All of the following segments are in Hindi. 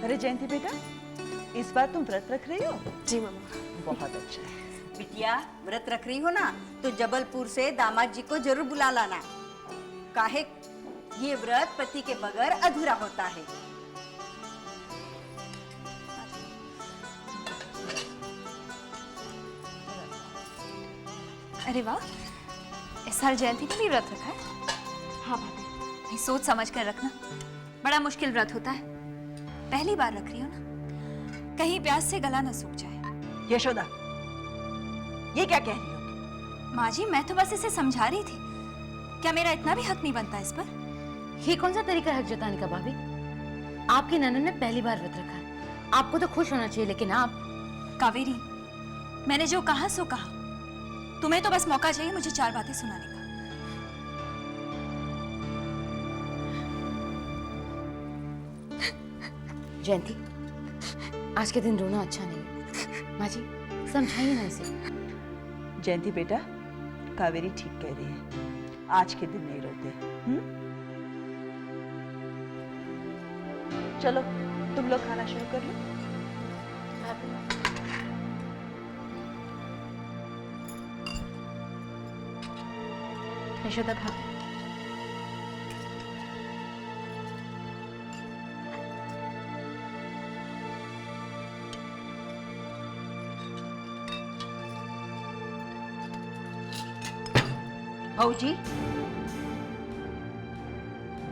अरे जयंती बेटा, इस बार तुम व्रत रख रही हो? जी मम्मा। बहुत अच्छा है। बिटिया, व्रत रख रही हो ना तो जबलपुर से दामाद जी को जरूर बुला लाना। काहे ये व्रत पति के बगैर अधूरा होता है। अरे वाह, इस साल जयंती ने भी व्रत रखा है। हाँ भाभी। नहीं, सोच समझ कर रखना, बड़ा मुश्किल व्रत होता है। पहली बार रख रही हो ना, कहीं प्यास से गला न सूख जाए। यशोदा, ये क्या कह रही हो तुम? माँ जी, मैं तो बस इसे समझा रही थी। क्या मेरा इतना भी हक नहीं बनता इस पर? ये कौन सा तरीका है हक जताने का भाभी? आपकी ननद ने पहली बार व्रत रखा है, आपको तो खुश होना चाहिए, लेकिन आप। कावेरी, मैंने जो कहा सो कहा। तुम्हें तो बस मौका चाहिए मुझे 4 बातें सुनाने का। जयंती, आज के दिन रोना अच्छा नहीं है। माँ जी, समझाइए ना इसे। जयंती बेटा, कावेरी ठीक कह रही है, आज के दिन नहीं रोते। चलो तुम लोग खाना शुरू कर लो। यशोदा भाभी, भाऊजी,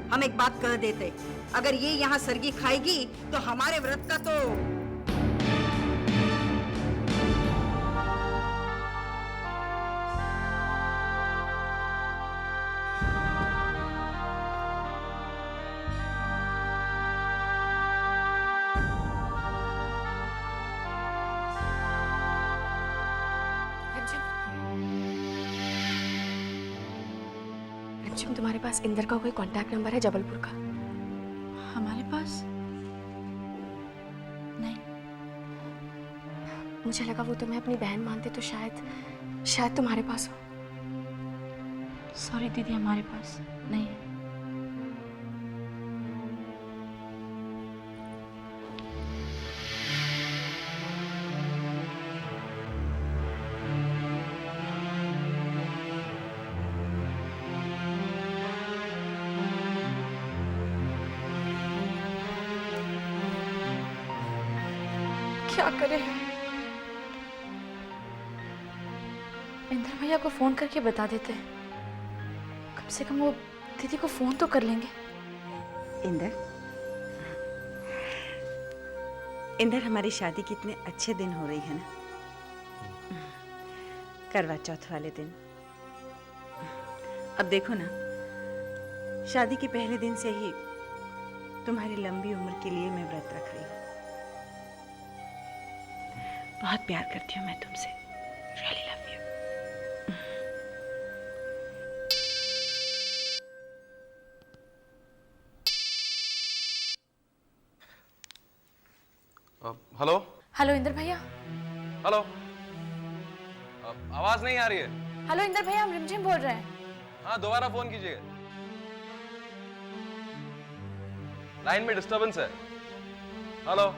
हम एक बात कह देते, अगर ये यहाँ सरगी खाएगी तो हमारे व्रत का तो रिमझिम, तुम्हारे पास इंदर का कोई कांटेक्ट नंबर है जबलपुर का? हमारे पास नहीं। मुझे लगा वो तुम्हें अपनी बहन मानते तो शायद तुम्हारे पास हो। सॉरी दीदी, हमारे पास नहीं है। क्या करें? इंदर भैया को फोन करके बता देते हैं, कम से कम वो दीदी को फोन तो कर लेंगे। इंदर, हमारी शादी कितने अच्छे दिन हो रही है ना। करवा चौथ वाले दिन। अब देखो ना, शादी के पहले दिन से ही तुम्हारी लंबी उम्र के लिए मैं व्रत रख रही हूँ। बहुत प्यार करती हूँ मैं तुमसे। Really love you. Hello hello Inder भैया। हेलो, आवाज नहीं आ रही है। हेलो इंदर भैया, हम रिमझिम बोल रहे हैं। हाँ, दोबारा फोन कीजिए, लाइन में डिस्टरबेंस है। हेलो,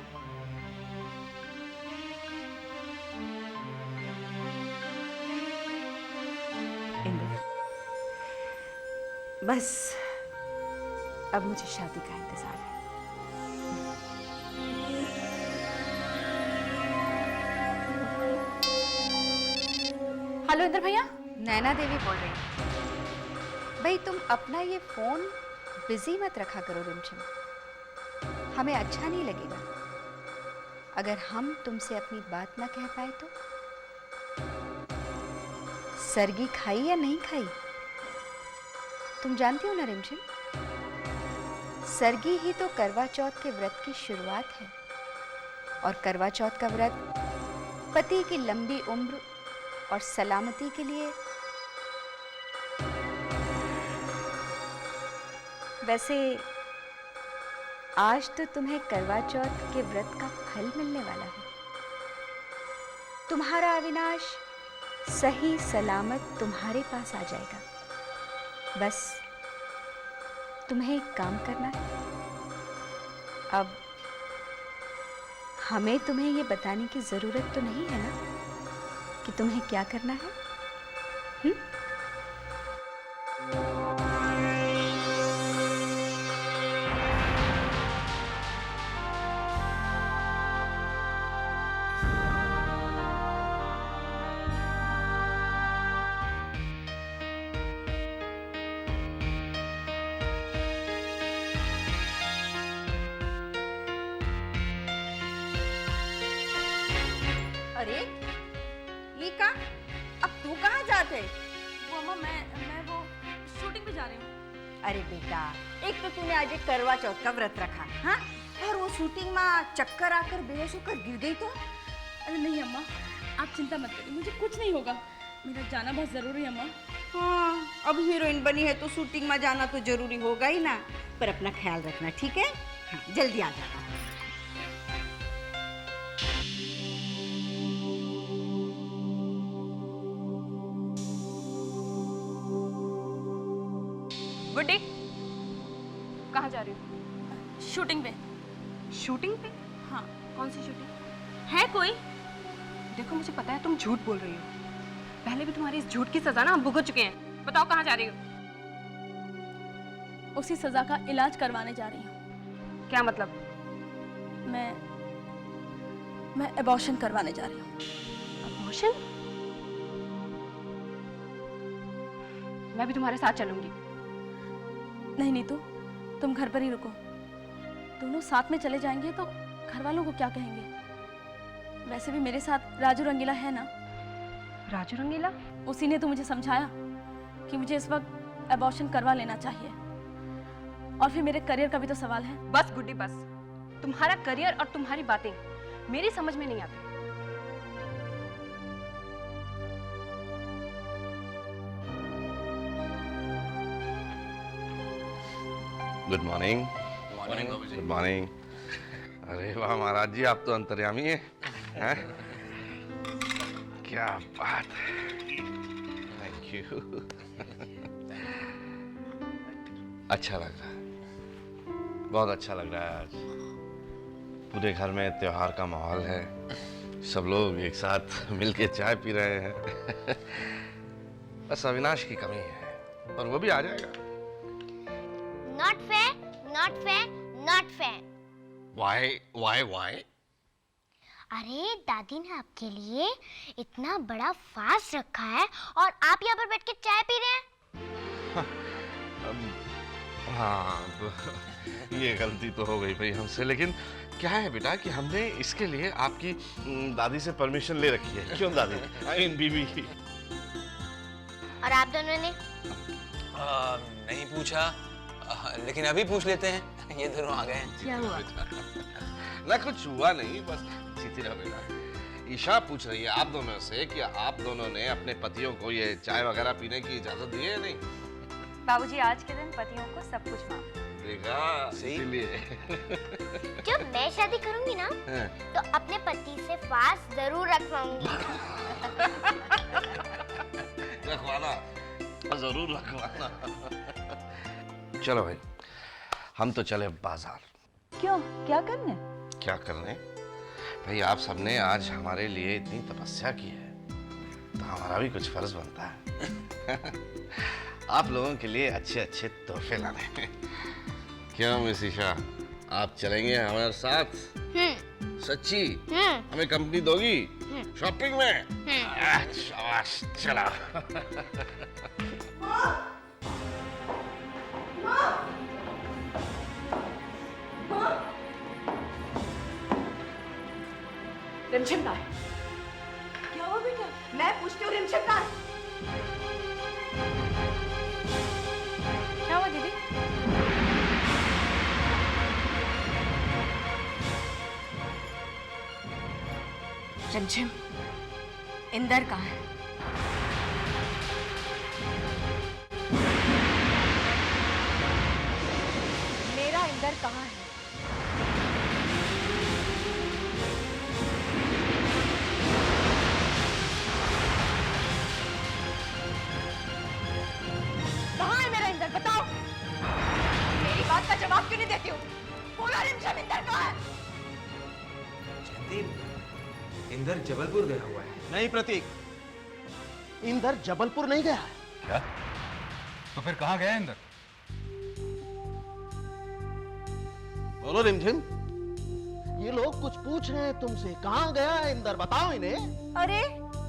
बस अब मुझे शादी का इंतजार है। हेलो इंदर भैया। नैना देवी बोल रही हूँ। भाई तुम अपना ये फोन बिजी मत रखा करो रिमझिम, हमें अच्छा नहीं लगेगा अगर हम तुमसे अपनी बात ना कह पाए तो। सरगी खाई या नहीं खाई तुम जानती हो ना रिमझिम, सरगी ही तो करवा चौथ के व्रत की शुरुआत है। और करवा चौथ का व्रत पति की लंबी उम्र और सलामती के लिए। वैसे आज तो तुम्हें करवा चौथ के व्रत का फल मिलने वाला है। तुम्हारा अविनाश सही सलामत तुम्हारे पास आ जाएगा। बस तुम्हें एक काम करना है। अब हमें तुम्हें ये बताने की ज़रूरत तो नहीं है ना कि तुम्हें क्या करना है? अरे ये का अब तू कहाँ जाते? वो अम्मा मैं वो शूटिंग पे जा रही हूँ। अरे बेटा, एक तो तूने आज एक करवा चौथ का व्रत रखा, हाँ? और वो शूटिंग में चक्कर आकर बेहोश होकर गिर गई तो? अरे नहीं अम्मा, आप चिंता मत करिए, मुझे कुछ नहीं होगा। मेरा जाना बहुत ज़रूरी है अम्मा। हाँ, अब हीरोइन बनी है तो शूटिंग में जाना तो जरूरी होगा ही ना। पर अपना ख्याल रखना, ठीक है? हाँ, जल्दी आ जाना। गुड्डी, कहाँ जा रही हो? शूटिंग पे। शूटिंग पे? हाँ। कौन सी शूटिंग? है कोई? देखो मुझे पता है तुम झूठ बोल रही हो। पहले भी तुम्हारी इस झूठ की सजा ना हम भुगत चुके हैं। बताओ कहाँ जा रही हो? उसी सज़ा का इलाज करवाने जा रही हूँ। क्या मतलब? मैं एबॉर्शन करवाने जा रही हूँ। अबॉर्शन? मैं भी तुम्हारे साथ चलूंगी। नहीं नीतू, तुम घर पर ही रुको। दोनों साथ में चले जाएंगे तो घर वालों को क्या कहेंगे? वैसे भी मेरे साथ राजू रंगीला है ना। राजू रंगीला? उसी ने तो मुझे समझाया कि मुझे इस वक्त एबॉर्शन करवा लेना चाहिए। और फिर मेरे करियर का भी तो सवाल है। बस गुड्डी बस, तुम्हारा करियर और तुम्हारी बातें मेरी समझ में नहीं आती। Good morning. Good morning. अरे वाह महाराज जी, आप तो अंतर्यामी हैं? क्या बात है, थैंक यू। अच्छा लग रहा है, बहुत अच्छा लग रहा है। आज पूरे घर में त्योहार का माहौल है, सब लोग एक साथ मिलके चाय पी रहे हैं। बस अविनाश की कमी है, पर वो भी आ जाएगा। Not fair, not fair, not fair. Why? अरे दादी ने आपके लिए इतना बड़ा फास्ट रखा है और आप यहाँ पर बैठ के चाय पी रहे हैं। हाँ, ये गलती तो हो गई भाई हमसे, लेकिन क्या है बेटा कि हमने इसके लिए आपकी दादी से परमिशन ले रखी है। क्यों दादी? आई मीन बीबी। और आप दोनों ने? नहीं पूछा, लेकिन अभी पूछ लेते हैं। ये दोनों आ गए हैं। क्या हुआ? ना कुछ हुआ नहीं, बस सीधी रहो बेटा। ईशा पूछ रही है आप दोनों से कि आप दोनों ने अपने पतियों को ये चाय वगैरह पीने की इजाजत दी है या नहीं? बाबूजी, आज के दिन पतियों को सब कुछ माफ। देखा, इसीलिए। जब मैं शादी करूंगी ना तो अपने पति से फास्ट जरूर रखवाऊंगी। रखवाना, जरूर रखवाना। चलो भाई, हम तो चले बाजार। क्यों, क्या करने? क्या करने? भाई आप सबने आज हमारे लिए इतनी तपस्या की है, तो हमारा भी कुछ फर्ज बनता है। आप लोगों के लिए अच्छे अच्छे तोहफे लाने हैं। क्यों मिस ईशा, आप चलेंगे हमारे साथ? सच्ची? हमें कंपनी दोगी शॉपिंग में? शाबाश, चला। रिमझिम का है। क्या हुआ बेटा? मैं पूछती हूँ रिमझिम का। क्या हुआ दीदी? रिमझिम, इंदर कहाँ है? मेरा इंदर कहाँ है? कहाँ है मेरा इंदर? बताओ। मेरी बात का जवाब क्यों नहीं देती हो? बोलो रिमझिम, इंदर कहाँ है? इंदर जबलपुर गया हुआ है। नहीं प्रतीक, इंदर जबलपुर नहीं गया है। क्या? तो फिर कहाँ गया इंदर? बोलो रिमझिम, ये लोग कुछ पूछ रहे हैं तुमसे, कहाँ गया है इंदर, बताओ इन्हें। अरे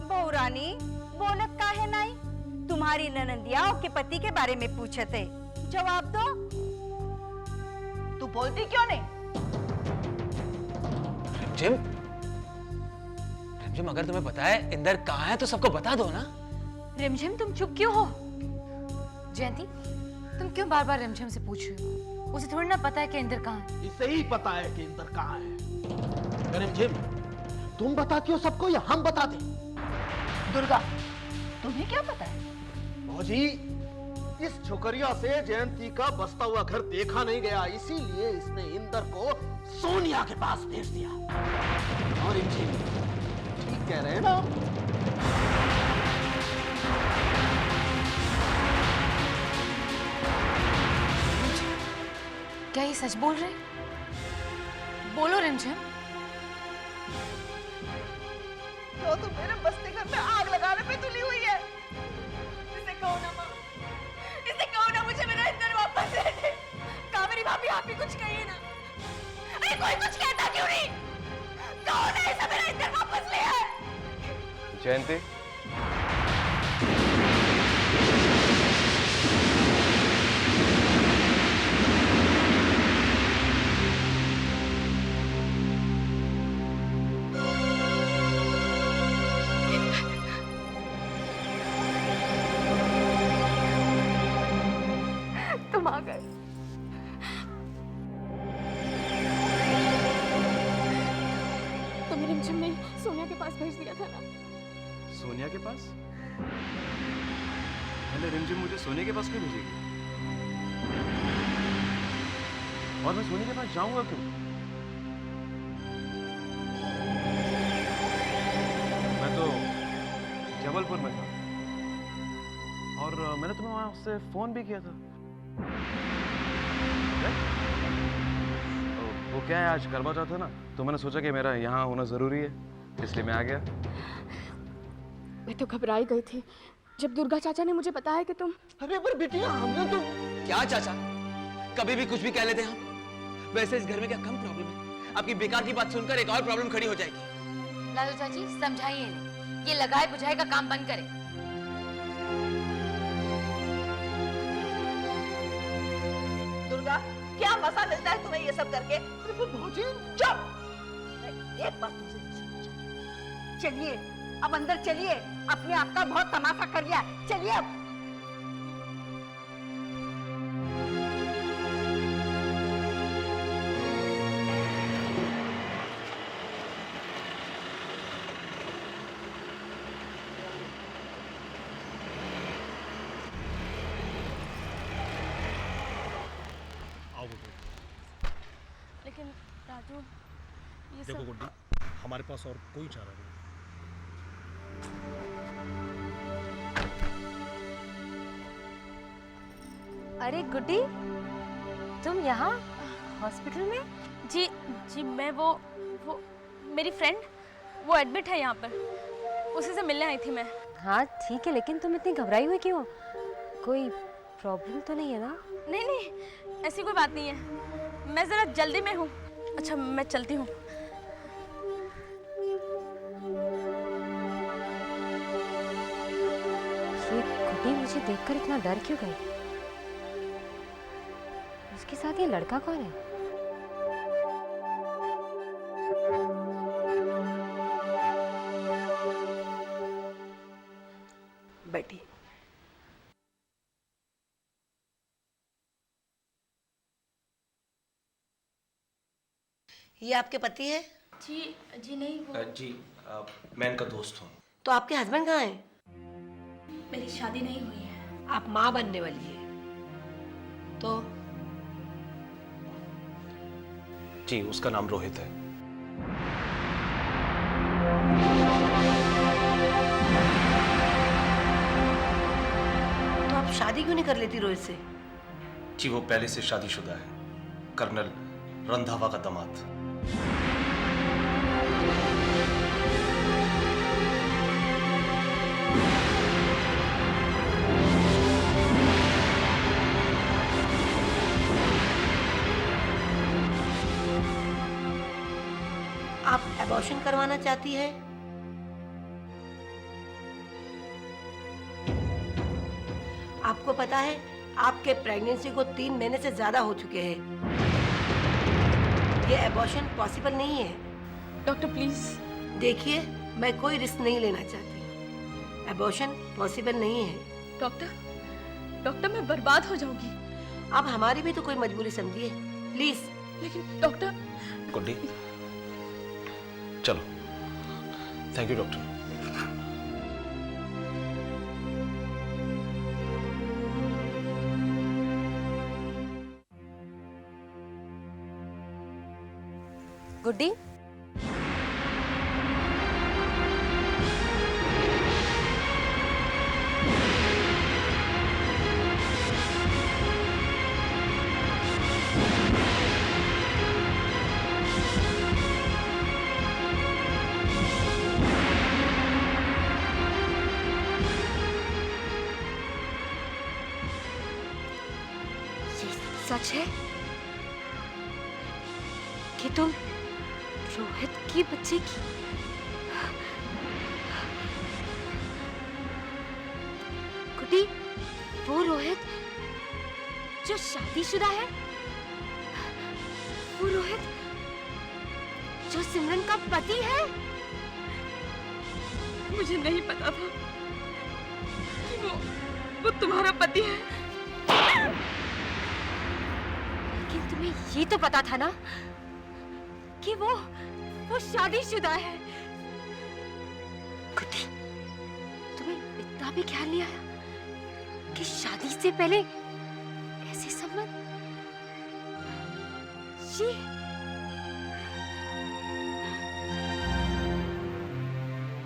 बहू रानी, बोलत का है नहीं? तुम्हारी ननंदिया के पति के बारे में पूछे थे, जवाब दो। तू बोलती क्यों नहीं? रिमझिम, रिमझिम अगर तुम्हें पता है इंदर कहाँ है तो सबको बता दो ना। रिमझिम तुम चुप क्यों हो? जयंती, तुम क्यों बार बार रिमझिम से पूछ रही हो? उसे थोड़ी ना पता है कि इंदर कहाँ है। इसे ही पता है कि इंदर कहाँ है। रिमझिम, तुम बताती हो सबको या हम बता दें? दुर्गा, तुम्हें क्या पता है? भौजी, इस छोकरिया से जयंती का बसता हुआ घर देखा नहीं गया, इसीलिए इसने इंदर को सोनिया के पास भेज दिया। और रिमझिम, ठीक कह रहे हैं ना? क्या ये सच बोल रहे? बोलो रिमझिम। तो तुम मेरे बस्ती घर में आग लगाने पे तुली हुई है। इसे कहो ना माँ, इसे कहो ना मुझे मेरा इंदर वापस दे दे। कावेरी भाभी, आप ही कुछ कहिए ना। अरे कोई कुछ कहता क्यों नहीं? कहो ना इसे मेरा इंदर वापस ले आए। जयंती, तुम आ गए। तुम्हें रिमझिम ने सोनिया के पास भेज दिया था ना? सोनिया के पास? पहले रिमझिम मुझे सोनिया के पास क्यों भेजेगी? और मैं सोनिया के पास जाऊंगा क्यों? मैं तो जबलपुर में था और मैंने तुम्हें वहां से फोन भी किया था। वो क्या है, आज करवा चौथ है ना, तो मैंने सोचा कि मेरा यहाँ होना जरूरी है, इसलिए मैं आ गया। मैं तो घबराई गई थी जब दुर्गा चाचा ने मुझे बताया कि तुम। अरे पर बिटिया, हमने तो। क्या चाचा, कभी भी कुछ भी कह लेते हैं हम। वैसे इस घर में क्या कम प्रॉब्लम है? आपकी बेकार की बात सुनकर एक और प्रॉब्लम खड़ी हो जाएगी। लालू चाची, समझाइए इन्हें, ये लगाए बुझाए का काम बंद करें। दुर्गा, क्या मजा मिलता है तुम्हें ये सब करके? भौजी, चुप! एक बात तुमसे नहीं सुननी चाहिए। चलिए अब अंदर चलिए, अपने आप का बहुत तमाशा कर लिया, चलिए अब। लेकिन राजू, ये देखो सब। गुड्डी, हमारे पास और कोई चारा नहीं। अरे गुड्डी, तुम यहाँ हॉस्पिटल में? जी जी, मैं वो मेरी फ्रेंड वो एडमिट है यहाँ पर, उसी से मिलने आई थी मैं। हाँ ठीक है, लेकिन तुम इतनी घबराई हुई क्यों? कोई प्रॉब्लम तो नहीं है ना? नहीं नहीं, ऐसी कोई बात नहीं है, मैं जरा जल्दी में हूँ। अच्छा, मैं चलती हूँ। ये गुड्डी मुझे देखकर इतना डर क्यों गई? उसके साथ ये लड़का कौन है? बैठी। ये आपके पति हैं? जी जी नहीं, वो जी, मैं इनका दोस्त हूँ। तो आपके हस्बैंड कहाँ हैं? मेरी शादी नहीं हुई है। आप माँ बनने वाली है तो? जी, उसका नाम रोहित है। तो आप शादी क्यों नहीं कर लेती रोहित से? जी, वो पहले से शादीशुदा है, कर्नल रंधावा का दामाद। एबॉर्शन करवाना चाहती है? आपको पता है आपके प्रेगनेंसी को 3 महीने से ज्यादा हो चुके हैं। ये एबॉर्शन पॉसिबल नहीं है। Doctor please. देखिए, मैं कोई रिस्क नहीं लेना चाहती। एबॉर्शन पॉसिबल नहीं है। डॉक्टर मैं बर्बाद हो जाऊंगी। अब हमारी भी तो कोई मजबूरी समझिए प्लीज। लेकिन डॉक्टर। गुड्डी, चलो। Thank you doctor. गुड्डी, सच है कि तुम रोहित की बच्चे की गुड्डी, वो रोहित जो शादीशुदा है, वो रोहित जो सिमरन का पति है। मुझे नहीं पता था कि वो तुम्हारा पति है। लेकिन तुम्हें ये तो पता था ना कि वो शादीशुदा है। गुड्डी, तुम्हें इतना भी ख्याल नहीं आया कि शादी से पहले ऐसे संबंध? ये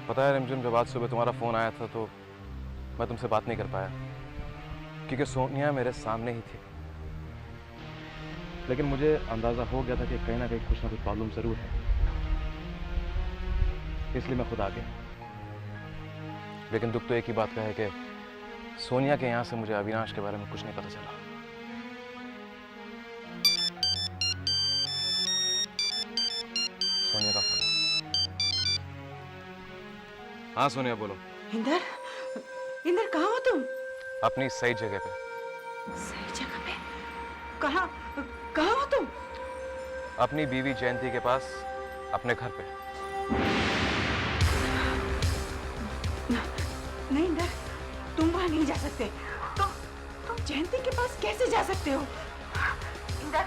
पता है रिमझिम, जब आज सुबह तुम्हारा फोन आया था तो मैं तुमसे बात नहीं कर पाया क्योंकि सोनिया मेरे सामने ही थी। लेकिन मुझे अंदाजा हो गया था कि कहीं ना कुछ प्रॉब्लम जरूर है, इसलिए मैं खुद आ गया। लेकिन दुख तो एक ही बात का है कि सोनिया के यहाँ से मुझे अविनाश के बारे में कुछ नहीं पता चला। सोनिया का फोन। हाँ सोनिया बोलो। इंदर, इंदर कहाँ हो तुम? अपनी सही जगह पे। सही जगह पे? कहाँ कहाँ हो तुम? अपनी बीवी जयंती के पास, अपने घर पे। नहीं इंदर, तुम वहां नहीं जा सकते। तुम जयंती के पास कैसे जा सकते हो? इंदर,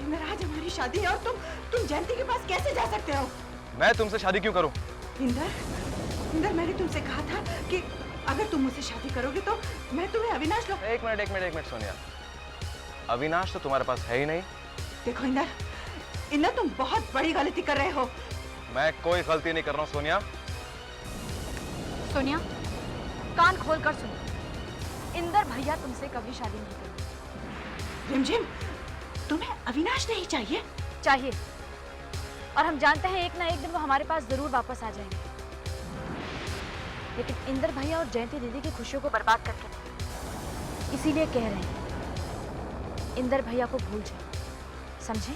इंदर आज हमारी शादी है और तुम जयंती के पास कैसे जा सकते हो? मैं तुमसे शादी क्यों करूं? इंदर, इंदर मैंने तुमसे कहा था कि अगर तुम मुझसे शादी करोगे तो मैं तुम्हें अविनाश लो। एक मिनट सोनिया, अविनाश तो तुम्हारे पास है ही नहीं। देखो इंदर, इंदर तुम बहुत बड़ी गलती कर रहे हो। मैं कोई गलती नहीं कर रहा हूँ सोनिया। सोनिया, कान खोल कर सुनो। इंदर भैया तुमसे कभी शादी नहीं करेंगे। रिमझिम, तुम्हें अविनाश नहीं चाहिए? चाहिए, और हम जानते हैं एक ना एक दिन वो हमारे पास जरूर वापस आ जाएंगे। लेकिन इंदर भैया और जयंती दीदी की खुशियों को बर्बाद करके नहीं। इसीलिए कह रहे हैं इंदर भैया को भूल जाओ, समझे?